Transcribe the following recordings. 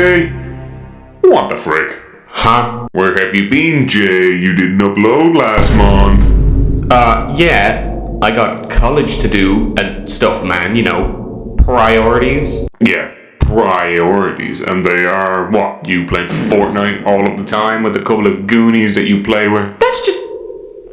Jay? What the frick? Huh? Where have you been, Jay? You didn't upload last month. Yeah. I got college to do and stuff, man. You know, priorities. Yeah, priorities. And they are, what, you playing Fortnite all of the time with a couple of goonies that you play with? That's just...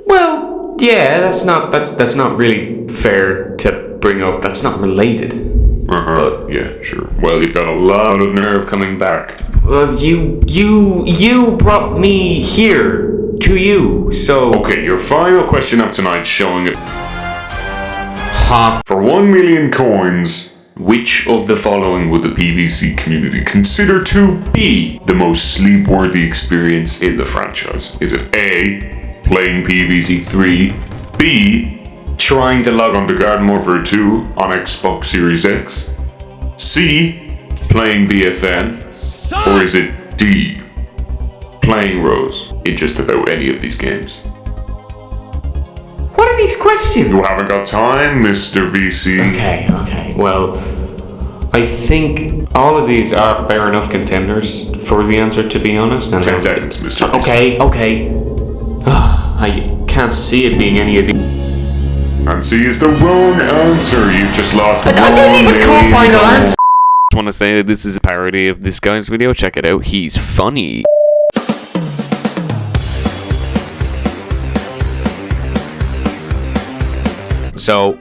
Well, yeah, that's not really fair to bring up. That's not related. But yeah, sure. Well, you've got a lot of nerve coming back. You brought me here to you, so... Okay, your final question of tonight showing it. Huh? For 1 million coins, which of the following would the PvC community consider to be the most sleep-worthy experience in the franchise? Is it A, playing PvZ 3, B, trying to log on to Garden Warfare 2 on Xbox Series X, C, playing BFN, or is it D, playing Rose in just about any of these games? What are these questions? You haven't got time, Mr. VC. Okay. Well, I think all of these are fair enough contenders for the answer, to be honest. 10 seconds, Mr. VC. Okay. I can't see it being any of these. And C is the wrong answer. You've just lost I didn't even call final answer. Just want to say that this is a parody of this guy's video. Check it out. He's funny. So,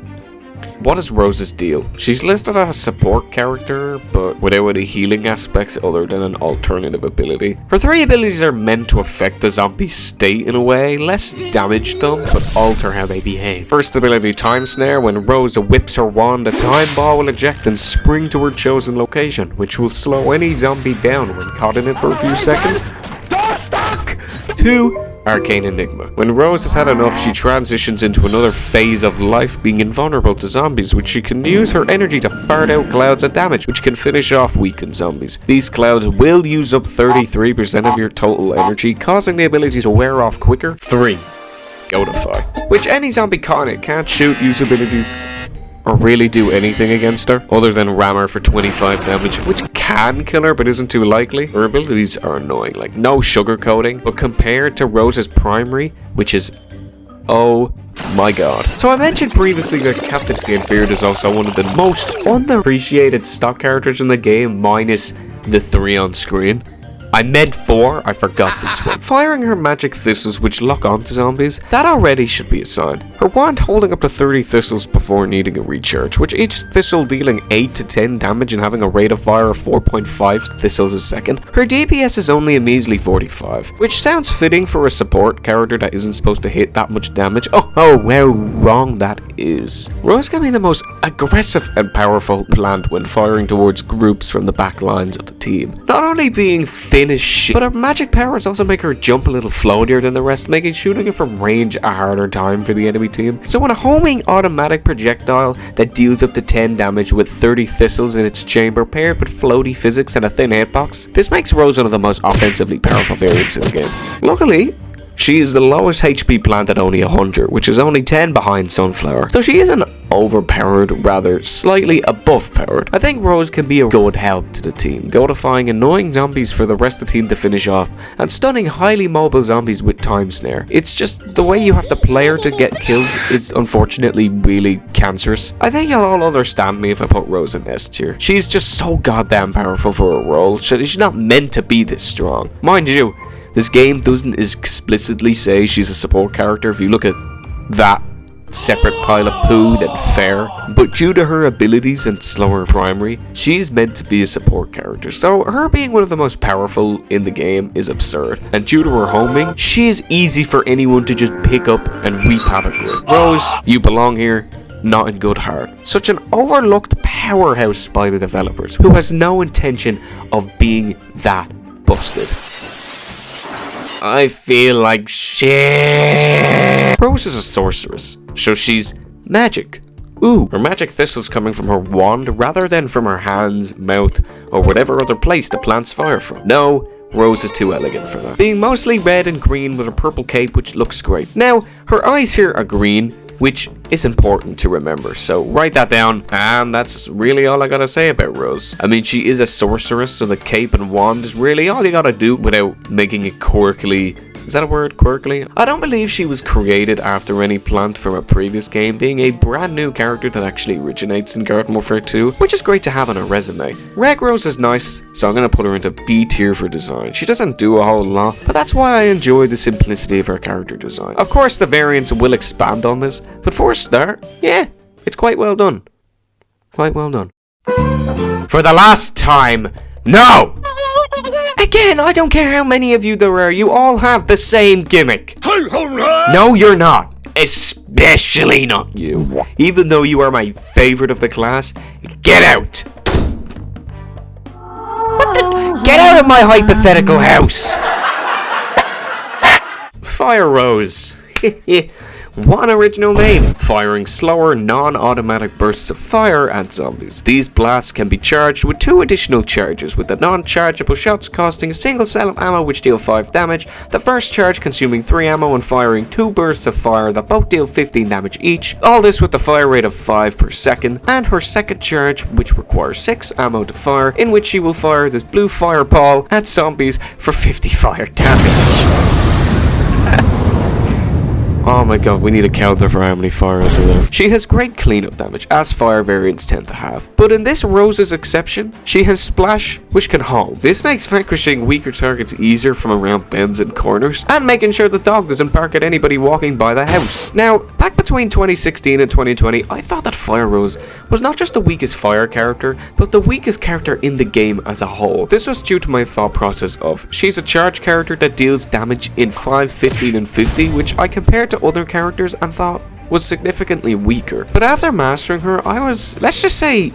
what is Rose's deal? She's listed as a support character, but without any healing aspects other than an alternative ability. Her 3 abilities are meant to affect the zombie's state in a way, less damage them, but alter how they behave. First ability, Time Snare. When Rose whips her wand, a time ball will eject and spring to her chosen location, which will slow any zombie down when caught in it for a few seconds. 2. Arcane Enigma. When Rose has had enough, she transitions into another phase of life, being invulnerable to zombies, which she can use her energy to fart out clouds of damage, which can finish off weakened zombies. These clouds will use up 33% of your total energy, causing the ability to wear off quicker. 3. Goatify. Which any zombie caught in it can't shoot, use abilities, or really do anything against her, other than ram her for 25 damage, which can kill her but isn't too likely. Her abilities are annoying, like no sugarcoating, but compared to Rose's primary, which is, oh my god. So I mentioned previously that Captain Beard is also one of the most underappreciated stock characters in the game, minus the 3 on screen. I meant 4, I forgot this one. Firing her magic thistles which lock onto zombies, that already should be a sign. Her wand holding up to 30 thistles before needing a recharge, which each thistle dealing 8 to 10 damage and having a rate of fire of 4.5 thistles a second. Her DPS is only a measly 45, which sounds fitting for a support character that isn't supposed to hit that much damage. Oh, how wrong that is. Rose can be the most aggressive and powerful plant when firing towards groups from the back lines of the team. Not only being thin as shit, but her magic powers also make her jump a little floatier than the rest, making shooting it from range a harder time for the enemy team. So when a homing automatic projectile that deals up to 10 damage with 30 thistles in its chamber paired with floaty physics and a thin hitbox, this makes Rose one of the most offensively powerful variants in the game. Luckily, she is the lowest HP plant at only 100, which is only 10 behind Sunflower. So she isn't overpowered, rather slightly above powered. I think Rose can be a good help to the team, goatifying annoying zombies for the rest of the team to finish off, and stunning highly mobile zombies with Time Snare. It's just the way you have to play her to get kills is unfortunately really cancerous. I think you'll all understand me if I put Rose in S tier. She's just so goddamn powerful for her role. She's not meant to be this strong. Mind you, this game doesn't explicitly say she's a support character. If you look at that separate pile of poo, then fair. But due to her abilities and slower primary, she is meant to be a support character. So her being one of the most powerful in the game is absurd. And due to her homing, she is easy for anyone to just pick up and wreak havoc with. Rose, you belong here, not in good heart. Such an overlooked powerhouse by the developers, who has no intention of being that busted. I feel like shit. Rose is a sorceress, so she's magic. Ooh, her magic thistle's coming from her wand rather than from her hands, mouth, or whatever other place the plants fire from. No, Rose is too elegant for that, being mostly red and green with a purple cape, which looks great. Now, her eyes here are green, which is important to remember, so write that down, and that's really all I gotta say about Rose. I mean, she is a sorceress, so the cape and wand is really all you gotta do without making it quirkily. Is that a word? Quirkily? I don't believe she was created after any plant from a previous game, being a brand new character that actually originates in Garden Warfare 2, which is great to have on her resume. Red Rose is nice, so I'm gonna put her into B tier for design. She doesn't do a whole lot, but that's why I enjoy the simplicity of her character design. Of course, the variants will expand on this, but for a start, yeah, it's quite well done. Quite well done. For the last time, no! Again, I don't care how many of you there are, you all have the same gimmick. No, you're not. Especially not you. Even though you are my favorite of the class, get out. Get out of my hypothetical house. Fire Rose. What an original name! Firing slower, non-automatic bursts of fire at zombies. These blasts can be charged with 2 additional charges, with the non-chargeable shots costing a single cell of ammo which deal 5 damage, the first charge consuming 3 ammo and firing 2 bursts of fire that both deal 15 damage each, all this with the fire rate of 5 per second, and her second charge which requires 6 ammo to fire, in which she will fire this blue fireball at zombies for 50 fire damage. Oh my god, we need a counter for how many fires are there. She has great cleanup damage, as fire variants tend to have. But in this Rose's exception, she has Splash, which can home. This makes vanquishing weaker targets easier from around bends and corners, and making sure the dog doesn't bark at anybody walking by the house. Now, back between 2016 and 2020, I thought that Fire Rose was not just the weakest fire character, but the weakest character in the game as a whole. This was due to my thought process of, she's a charge character that deals damage in 5, 15, and 50, which I compared to other characters and thought was significantly weaker. But after mastering her, I was, let's just say,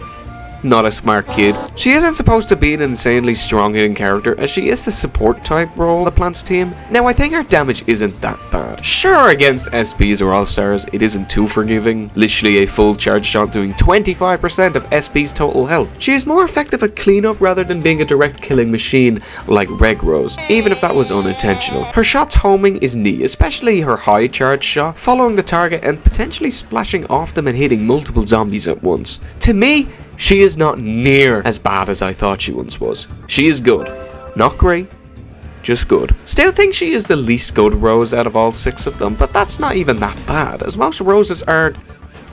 not a smart kid. She isn't supposed to be an insanely strong hitting character, as she is the support type role on the Plant's team. Now, I think her damage isn't that bad. Sure, against SPs or All-Stars, it isn't too forgiving, literally a full charge shot doing 25% of SP's total health. She is more effective at cleanup rather than being a direct killing machine like Red Rose, even if that was unintentional. Her shots homing is neat, especially her high charge shot, following the target and potentially splashing off them and hitting multiple zombies at once. To me, she is not near as bad as I thought she once was. She is good. Not great, just good. Still think she is the least good Rose out of all 6 of them, but that's not even that bad, as most Roses are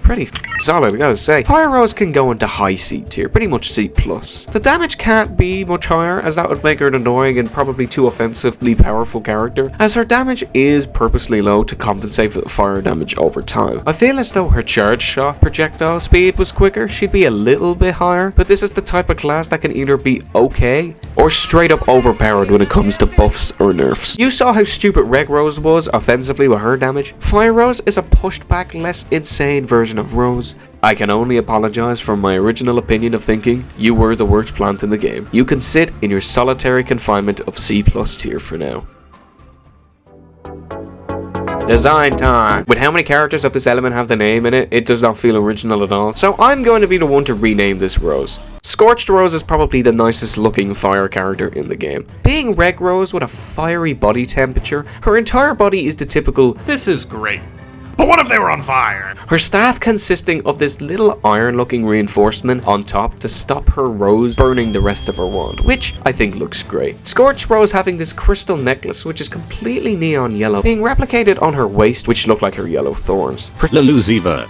pretty solid, I gotta say. Fire Rose can go into high C tier, pretty much C+. The damage can't be much higher, as that would make her an annoying and probably too offensively powerful character, as her damage is purposely low to compensate for the fire damage over time. I feel as though her charge shot projectile speed was quicker, she'd be a little bit higher, but this is the type of class that can either be okay, or straight up overpowered when it comes to buffs or nerfs. You saw how stupid Red Rose was offensively with her damage. Fire Rose is a pushed back, less insane version of Rose. I can only apologize for my original opinion of thinking you were the worst plant in the game. You can sit in your solitary confinement of C+ tier for now. Design time! With how many characters of this element have the name in it, it does not feel original at all, so I'm going to be the one to rename this Rose. Scorched Rose is probably the nicest looking fire character in the game. Being Red Rose with a fiery body temperature, her entire body is the typical, "This is great, but what if they were on fire?" Her staff consisting of this little iron looking reinforcement on top to stop her rose burning the rest of her wand, which I think looks great. Scorched Rose having this crystal necklace which is completely neon yellow, being replicated on her waist which look like her yellow thorns. Her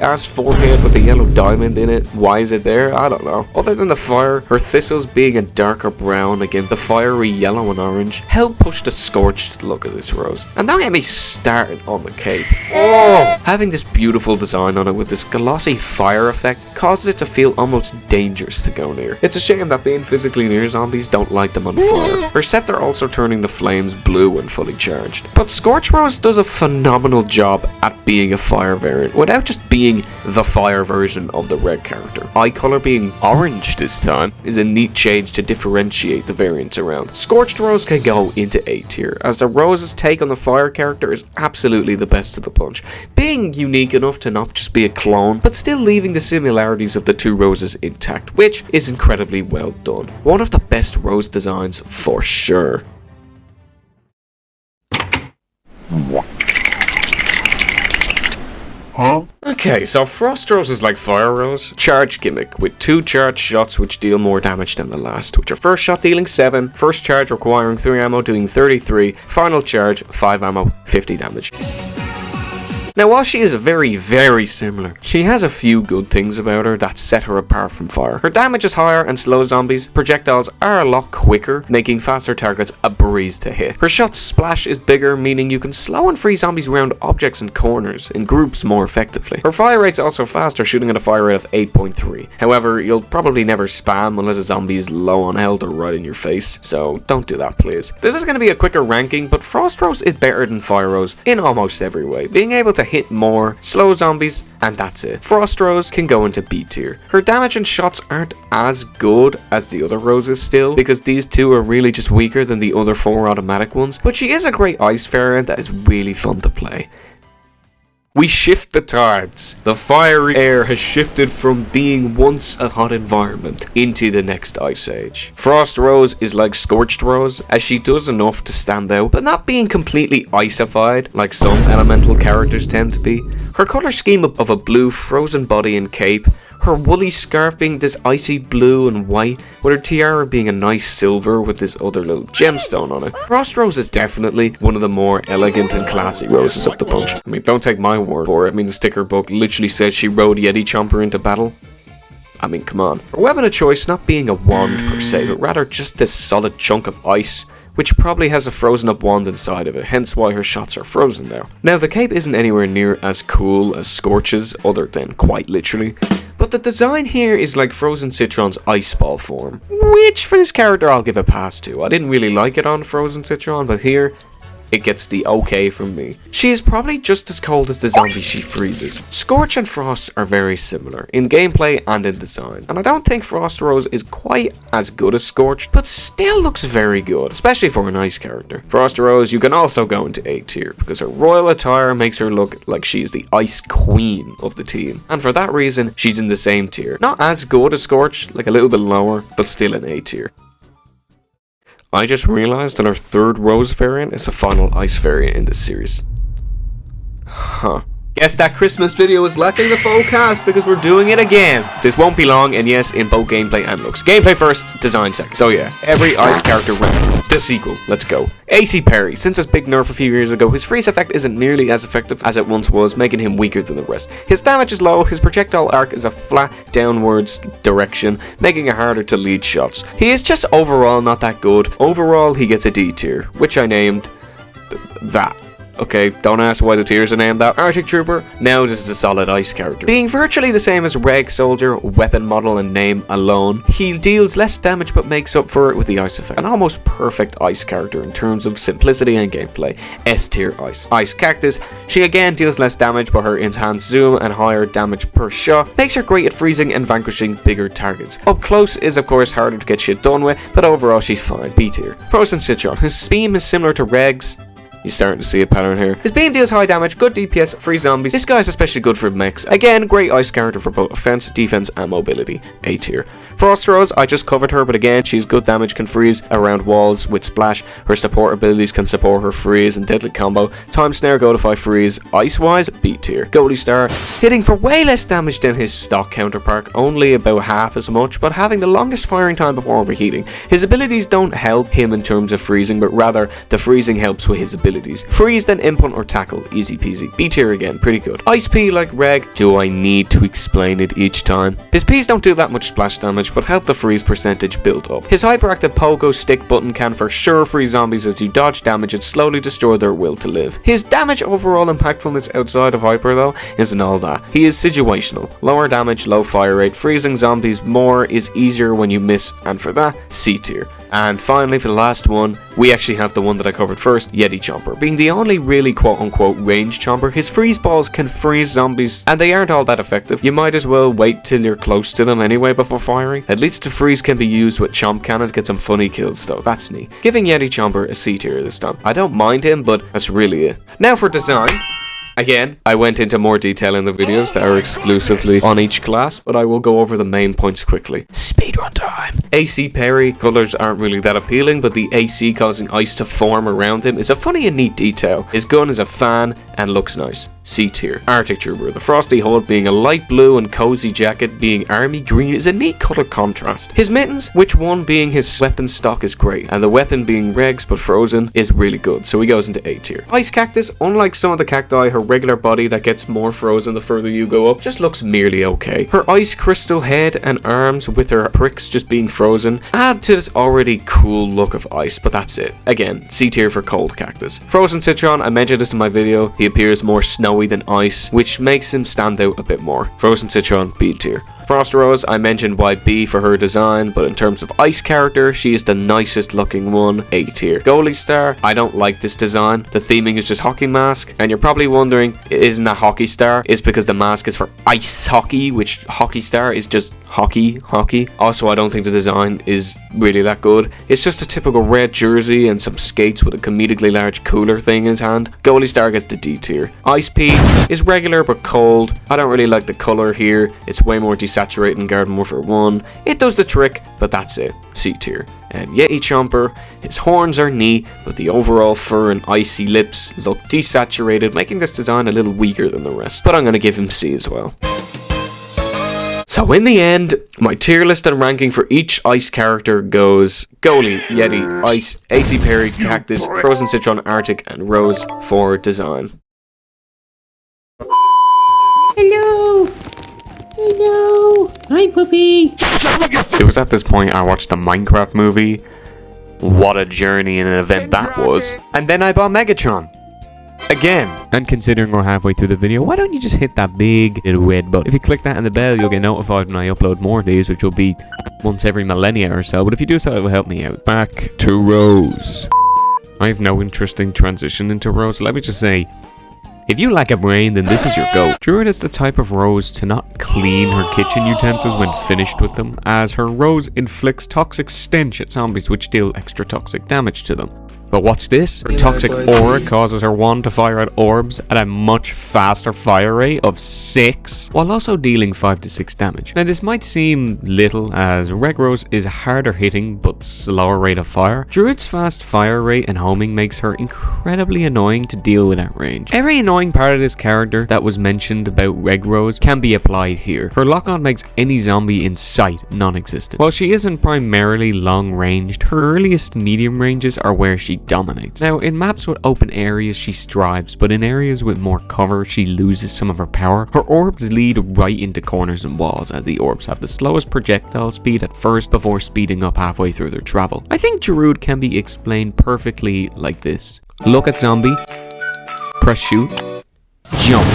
ass forehead with the yellow diamond in it, why is it there? I don't know. Other than the fire, her thistles being a darker brown against the fiery yellow and orange help push the scorched look of this Rose. And don't get me started on the cape. Oh! Having this beautiful design on it with this glossy fire effect causes it to feel almost dangerous to go near. It's a shame that being physically near zombies don't light them on fire. Her scepter also turning the flames blue when fully charged. But Scorch Rose does a phenomenal job at being a fire variant without just being the fire version of the red character. Eye color being orange this time is a neat change to differentiate the variants around. Scorched Rose can go into A tier, as the Rose's take on the fire character is absolutely the best of the bunch, being unique enough to not just be a clone, but still leaving the similarities of the two Roses intact, which is incredibly well done. One of the best Rose designs for sure. Huh? Okay, so Frost Rose is like Fire Rose. Charge gimmick, with 2 charged shots which deal more damage than the last, with your first shot dealing 7, first charge requiring 3 ammo doing 33, final charge 5 ammo, 50 damage. Now, while she is very, very similar, she has a few good things about her that set her apart from fire. Her damage is higher and slow zombies, projectiles are a lot quicker, making faster targets a breeze to hit. Her shot splash is bigger, meaning you can slow and free zombies around objects and corners in groups more effectively. Her fire rate's also faster, shooting at a fire rate of 8.3. However, you'll probably never spam unless a zombie is low on health or right in your face, so don't do that please. This is going to be a quicker ranking, but Frost Rose is better than Fire Rose in almost every way, being able to hit more, slow zombies, and that's it. Frost Rose can go into B tier. Her damage and shots aren't as good as the other roses still, because these two are really just weaker than the other 4 automatic ones, but she is a great ice variant that is really fun to play. We shift the tides. The fiery air has shifted from being once a hot environment into the next ice age. Frost Rose is like Scorched Rose, as she does enough to stand out, but not being completely icified like some elemental characters tend to be. Her colour scheme of a blue frozen body and cape, her woolly scarf being this icy blue and white, with her tiara being a nice silver with this other little gemstone on it. Frost Rose is definitely one of the more elegant and classy roses of the bunch. I mean, don't take my word for it. I mean, the sticker book literally says she rode Yeti Chomper into battle. I mean, come on. Her weapon of choice not being a wand per se, but rather just this solid chunk of ice, which probably has a frozen up wand inside of it, hence why her shots are frozen now. Now, the cape isn't anywhere near as cool as Scorch's, other than quite literally, but the design here is like Frozen Citron's ice ball form, which for this character I'll give a pass to. I didn't really like it on Frozen Citron, but here it gets the okay from me. She is probably just as cold as the zombie she freezes. Scorch and Frost are very similar in gameplay and in design, and I don't think Frost Rose is quite as good as Scorch, but still looks very good, especially for an ice character. Frost Rose you can also go into A tier, because her royal attire makes her look like she is the ice queen of the team, and for that reason she's in the same tier. Not as good as Scorch, like a little bit lower, but still in A tier. I just realized that our 3rd Rose variant is the final ice variant in this series. Huh. Guess that Christmas video is lacking the full cast because we're doing it again. This won't be long, and yes, in both gameplay and looks. Gameplay first, design second. So yeah, every ice character round. The sequel, let's go. AC Parry. Since his big nerf a few years ago, his freeze effect isn't nearly as effective as it once was, making him weaker than the rest. His damage is low, his projectile arc is a flat downwards direction, making it harder to lead shots. He is just overall not that good. Overall, he gets a D tier, which I named that. Okay, don't ask why the tiers are named that. Arctic Trooper, now this is a solid ice character. Being virtually the same as Reg Soldier, weapon model and name alone, he deals less damage but makes up for it with the ice effect. An almost perfect ice character in terms of simplicity and gameplay. S tier ice. Ice Cactus, she again deals less damage but her enhanced zoom and higher damage per shot makes her great at freezing and vanquishing bigger targets. Up close is of course harder to get shit done with, but overall she's fine. B tier. Frozen Citron, his beam is similar to Reg's. You're starting to see a pattern here. His beam deals high damage, good DPS, free zombies. This guy's especially good for mechs. Again, great ice character for both offense, defense, and mobility. A tier. Frost Rose, I just covered her, but again, she's good damage, can freeze around walls with splash. Her support abilities can support her freeze and deadly combo. Time Snare, Goatify, freeze. Ice-wise, B tier. Goalie Star, hitting for way less damage than his stock counterpart, only about half as much, but having the longest firing time before overheating. His abilities don't help him in terms of freezing, but rather the freezing helps with his abilities. Freeze, then input or tackle, easy peasy. B tier again, pretty good. Ice P like Reg, do I need to explain it each time? His P's don't do that much splash damage, but help the freeze percentage build up. His hyperactive pogo stick button can for sure freeze zombies as you dodge damage and slowly destroy their will to live. His damage overall impactfulness outside of hyper though isn't all that. He is situational. Lower damage, low fire rate, freezing zombies more is easier when you miss, and for that, C tier. And finally, for the last one, we actually have the one that I covered first, Yeti Chomper. Being the only really quote-unquote range chomper, his freeze balls can freeze zombies, and they aren't all that effective. You might as well wait till you're close to them anyway before firing. At least the freeze can be used with Chomp Cannon to get some funny kills though, that's neat. Giving Yeti Chomper a C tier this time. I don't mind him, but that's really it. Now for design. Again, I went into more detail in the videos that are exclusively on each class, but I will go over the main points quickly. Speedrun time. AC Perry, colours aren't really that appealing, but the AC causing ice to form around him is a funny and neat detail. His gun is a fan and looks nice. C tier. Arctic Trooper. The frosty hood being a light blue and cozy jacket being army green is a neat colour contrast. His mittens, which one being his weapon stock, is great, and the weapon being regs but frozen is really good, so he goes into A tier. Ice Cactus, unlike some of the cacti, her regular body that gets more frozen the further you go up just looks merely okay. Her ice crystal head and arms with her pricks just being frozen add to this already cool look of ice, but that's it. Again, C tier for Cold Cactus. Frozen Citron, I mentioned this in my video, he appears more snowy than ice, which makes him stand out a bit more. Frozen Citron, B tier. Frost Rose, I mentioned why B for her design, but in terms of ice character, she is the nicest looking one, A tier. Goalie Star, I don't like this design. The theming is just hockey mask, and you're probably wondering, isn't that Hockey Star? It's because the mask is for ice hockey, which Hockey Star is just hockey. Also, I don't think the design is really that good. It's just a typical red jersey and some skates with a comedically large cooler thing in his hand. Goalie Star gets the D tier. Ice P is regular but cold. I don't really like the color here. It's way more desaturated than Garden Warfare 1. It does the trick, but that's it. C tier. And Yeti Chomper, his horns are neat, but the overall fur and icy lips look desaturated, making this design a little weaker than the rest. But I'm going to give him C as well. So in the end, my tier list and ranking for each ice character goes Goalie, Yeti, Ice, AC Perry, Cactus, Frozen Citron, Arctic, and Rose for design. Hello! Hello! Hi, puppy! It was at this point I watched the Minecraft movie. What a journey and an event that was. And then I bought Megatron. Again. And considering we're halfway through the video, why don't you just hit that big little red button? If you click that and the bell, you'll get notified when I upload more of these, which will be once every millennia or so. But if you do so, it will help me out. Back to Rose. I have no interesting transition into Rose. Let me just say, if you lack a brain, then this is your go. Druid is the type of Rose to not clean her kitchen utensils when finished with them, as her Rose inflicts toxic stench at zombies which deal extra toxic damage to them. But what's this? Her toxic aura causes her wand to fire at orbs at a much faster fire rate of 6, while also dealing 5 to 6 damage. Now this might seem little, as Red Rose is harder hitting but slower rate of fire. Druid's fast fire rate and homing makes her incredibly annoying to deal with at range. Every annoying part of this character that was mentioned about Red Rose can be applied here. Her lock-on makes any zombie in sight non-existent. While she isn't primarily long-ranged, her earliest medium ranges are where she dominates. Now, in maps with open areas, she strives, but in areas with more cover, she loses some of her power. Her orbs lead right into corners and walls, as the orbs have the slowest projectile speed at first before speeding up halfway through their travel. I think Druid can be explained perfectly like this. Look at zombie, press shoot, jump.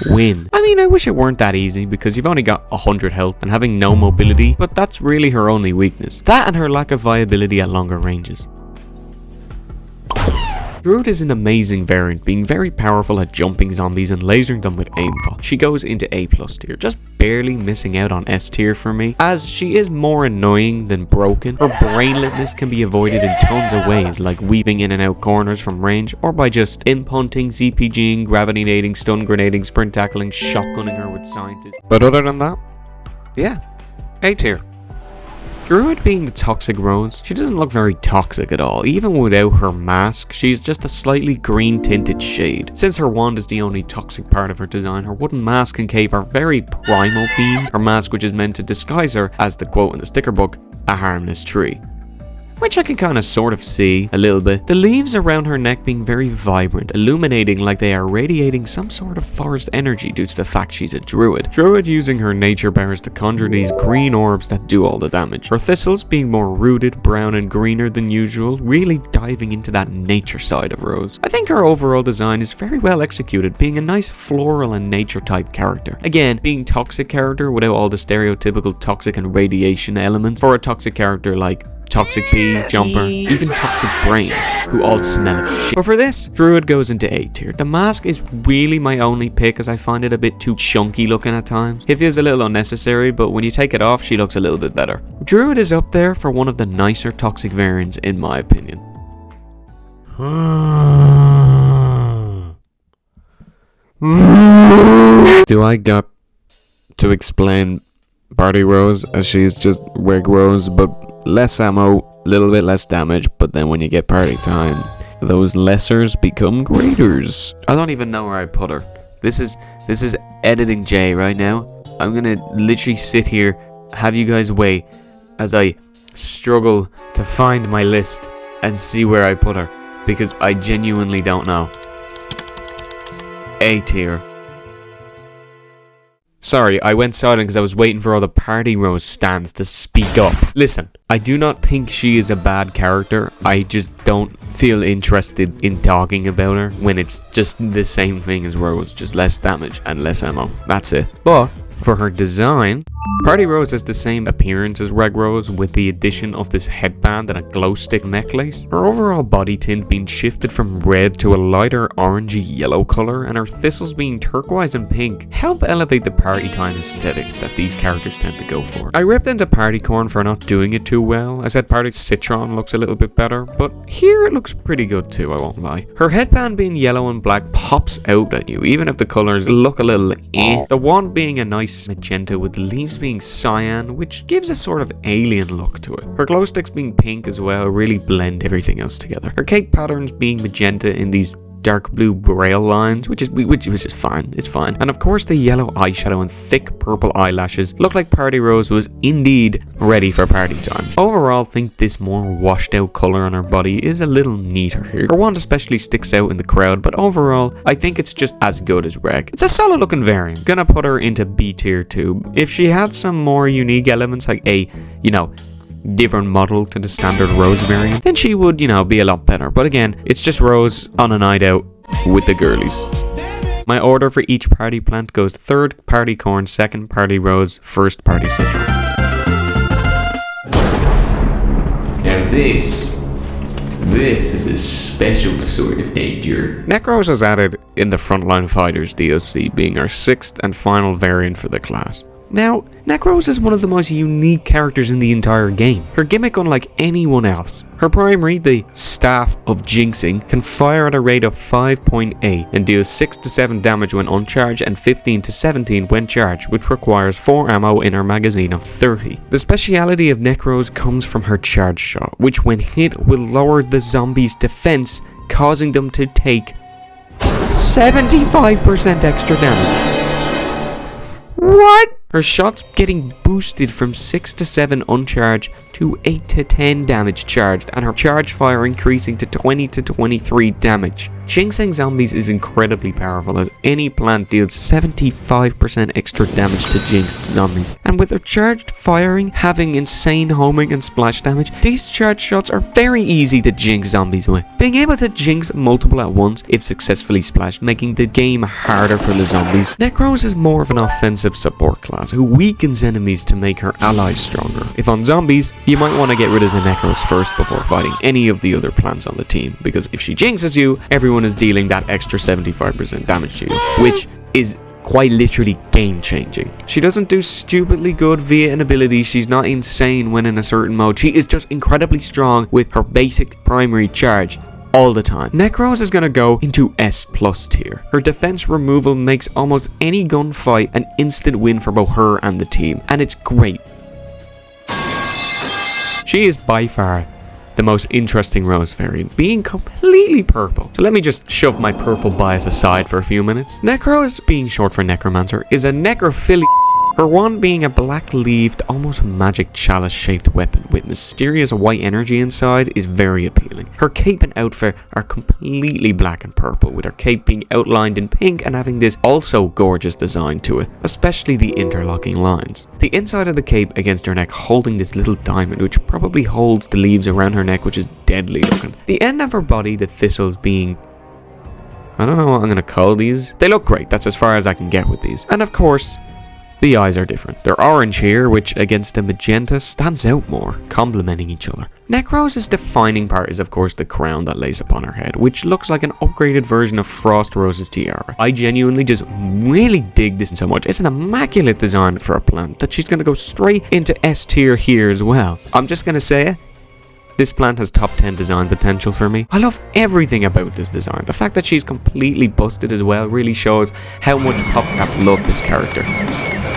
Win. I mean, I wish it weren't that easy because you've only got 100 health and having no mobility, but that's really her only weakness. That and her lack of viability at longer ranges. Druid is an amazing variant, being very powerful at jumping zombies and lasering them with aimbot. She goes into A+ tier, just barely missing out on S tier for me, as she is more annoying than broken. Her brainletness can be avoided in tons of ways, like weaving in and out corners from range, or by just imp hunting, ZPGing, gravity nading, stun grenading, sprint tackling, shotgunning her with scientists. But other than that, yeah, A tier. Druid being the toxic Rose, she doesn't look very toxic at all. Even without her mask, she's just a slightly green tinted shade. Since her wand is the only toxic part of her design, her wooden mask and cape are very primal themed. Her mask, which is meant to disguise her as the quote in the sticker book, a harmless tree. Which I can kind of sort of see a little bit. The leaves around her neck being very vibrant, illuminating like they are radiating some sort of forest energy due to the fact she's a druid. Druid using her nature powers to conjure these green orbs that do all the damage. Her thistles being more rooted, brown and greener than usual, really diving into that nature side of Rose. I think her overall design is very well executed, being a nice floral and nature type character. Again, being toxic character without all the stereotypical toxic and radiation elements for a toxic character like Toxic P, Jumper, even Toxic Brains, who all smell of shit. But for this, Druid goes into A tier. The mask is really my only pick as I find it a bit too chunky looking at times. It feels a little unnecessary, but when you take it off, she looks a little bit better. Druid is up there for one of the nicer toxic variants in my opinion. Do I got to explain Party Rose as she's just Reg Rose, but less ammo, little bit less damage, but then when you get party time, those lessers become greaters. I don't even know where I put her. This is editing J right now. I'm gonna literally sit here, have you guys wait as I struggle to find my list and see where I put her, because I genuinely don't know. A tier. Sorry, I went silent because I was waiting for all the Party Rose stands to speak up. Listen, I do not think she is a bad character. I just don't feel interested in talking about her when it's just the same thing as Rose, just less damage and less ammo. That's it. But for her design, Party Rose has the same appearance as Reg Rose with the addition of this headband and a glow stick necklace. Her overall body tint being shifted from red to a lighter orangey yellow colour, and her thistles being turquoise and pink help elevate the party time aesthetic that these characters tend to go for. I ripped into Party Corn for not doing it too well. I said Party Citron looks a little bit better, but here it looks pretty good too, I won't lie. Her headband being yellow and black pops out at you, even if the colours look a little eh. The wand being a nice magenta with the leaves being cyan, which gives a sort of alien look to it. Her glow sticks being pink as well really blend everything else together. Her cape patterns being magenta in these dark blue braille lines, which is fine. It's fine. And of course the yellow eyeshadow and thick purple eyelashes look like Party Rose was indeed ready for party time. Overall, think this more washed out colour on her body is a little neater here. Her wand especially sticks out in the crowd, but overall I think it's just as good as Reg. It's a solid looking variant. Gonna put her into B tier too. If she had some more unique elements like a, different model to the standard Rose variant, then she would, be a lot better. But again, it's just Rose on a night out with the girlies. My order for each party plant goes 3rd Party Corn, 2nd Party Rose, 1st Party Citron. Now this is a special sort of danger. Necros is added in the Frontline Fighters DLC, being our 6th and final variant for the class. Now, Necros is one of the most unique characters in the entire game. Her gimmick unlike anyone else. Her primary, the Staff of Jinxing, can fire at a rate of 5.8 and deals 6 to 7 damage when uncharged and 15 to 17 when charged, which requires 4 ammo in her magazine of 30. The speciality of Necros comes from her charge shot, which when hit will lower the zombie's defense, causing them to take 75% extra damage. What? Her shots getting boosted from 6 to 7 uncharged to 8 to 10 damage charged, and her charge fire increasing to 20 to 23 damage. Jinxing zombies is incredibly powerful, as any plant deals 75% extra damage to jinxed zombies, and with her charged firing having insane homing and splash damage, these charged shots are very easy to jinx zombies with. Being able to jinx multiple at once if successfully splashed, making the game harder for the zombies. Necros is more of an offensive support class who weakens enemies to make her allies stronger. If on zombies, you might want to get rid of the Necros first before fighting any of the other plants on the team, because if she jinxes you, everyone is dealing that extra 75% damage to you, which is quite literally game changing. She doesn't do stupidly good via an ability, she's not insane when in a certain mode, she is just incredibly strong with her basic primary charge all the time. Necros is gonna go into S+ tier. Her defense removal makes almost any gunfight an instant win for both her and the team, and it's great. She is by far the most interesting Rose variant, being completely purple. So let me just shove my purple bias aside for a few minutes. Necros, being short for Necromancer, is a necrophilic. Her wand being a black-leaved, almost magic chalice-shaped weapon with mysterious white energy inside is very appealing. Her cape and outfit are completely black and purple, with her cape being outlined in pink and having this also gorgeous design to it, especially the interlocking lines. The inside of the cape against her neck holding this little diamond, which probably holds the leaves around her neck, which is deadly looking. The end of her body, the thistles being... I don't know what I'm going to call these. They look great, that's as far as I can get with these. And of course, the eyes are different. They're orange here, which against the magenta stands out more, complementing each other. Necros' defining part is of course the crown that lays upon her head, which looks like an upgraded version of Frost Rose's tiara. I genuinely just really dig this so much. It's an immaculate design for a plant that she's going to go straight into S tier here as well. I'm just going to say it. this plant has top 10 design potential for me. I love everything about this design. The fact that she's completely busted as well really shows how much PopCap loved this character.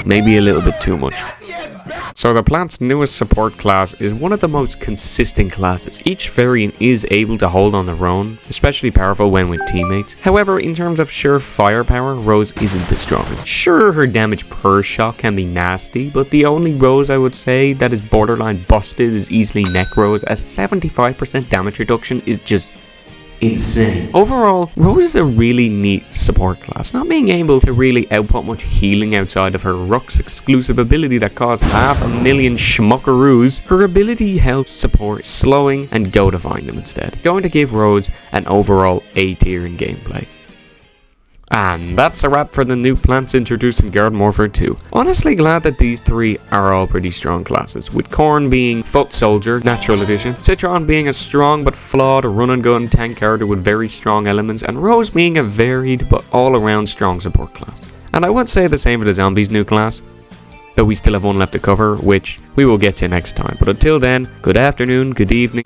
Maybe a little bit too much. So the plant's newest support class is one of the most consistent classes. Each variant is able to hold on their own, especially powerful when with teammates. However, in terms of sheer firepower, Rose isn't the strongest. Sure, her damage per shot can be nasty, but the only Rose I would say that is borderline busted is easily Necros, as 75% damage reduction is just insane. Overall, Rose is a really neat support class, not being able to really output much healing outside of her Rook's exclusive ability that caused 500,000 schmuckaroos. Her ability helps support slowing and go to find them instead. Going to give Rose an overall A tier in gameplay. And that's a wrap for the new plants introduced in Garden Warfare 2. Honestly glad that these three are all pretty strong classes, with Corn being Foot Soldier, Natural Edition, Citron being a strong but flawed run and gun tank character with very strong elements, and Rose being a varied but all around strong support class. And I would say the same for the Zombies new class, though we still have one left to cover, which we will get to next time. But until then, good afternoon, good evening.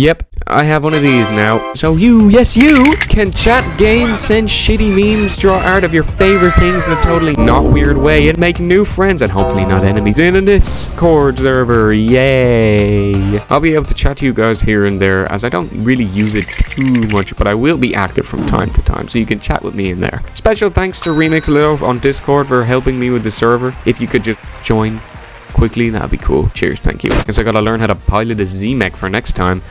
Yep, I have one of these now. So you, yes you, can chat, games, send shitty memes, draw art of your favorite things in a totally not weird way, and make new friends and hopefully not enemies in a Discord server. Yay! I'll be able to chat to you guys here and there, as I don't really use it too much, but I will be active from time to time, so you can chat with me in there. Special thanks to Remix Love on Discord for helping me with the server. If you could just join quickly, that'd be cool. Cheers, thank you. Guess I gotta learn how to pilot a Z-Mech for next time.